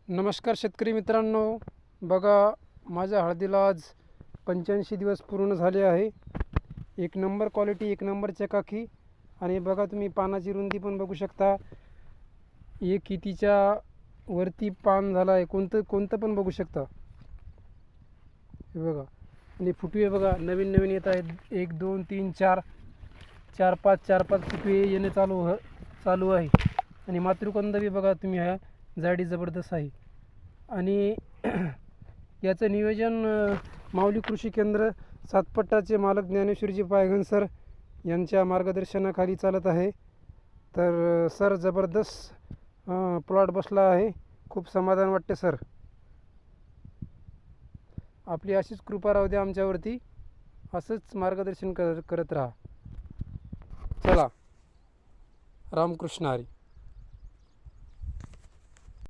नमस्कार शेतकरी मित्रांनो, बघा माझ्या हळदीला आज 85 दिवस पूर्ण झाले आहे. एक नंबर क्वालिटी, एक नंबर चकाकी. आणि बघा तुम्ही पानाची रुंदी पण बघू शकता. एक कितीच्या वरती पान झाला आहे, कोणतं पण बघू शकता. हे बघा, आणि फुटवे बघा नवीन नवीन येत आहेत. 1 2 3 4 4 5 फुटवे येणे चालू आहे. आणि मातृकंद बी बघा तुम्ही, ह्या जाडी जबरदस्त आहे. आणि याचं नियोजन माऊली कृषी केंद्र सातपट्टाचे मालक ज्ञानेश्वरजी पायघन सर यांच्या मार्गदर्शनाखाली चालत आहे. तर सर जबरदस्त प्लॉट बसला आहे. खूप समाधान वाटते सर. आपली अशीच कृपा राहू द्या आमच्यावरती. असंच मार्गदर्शन करत राहा. चला, रामकृष्ण हरी.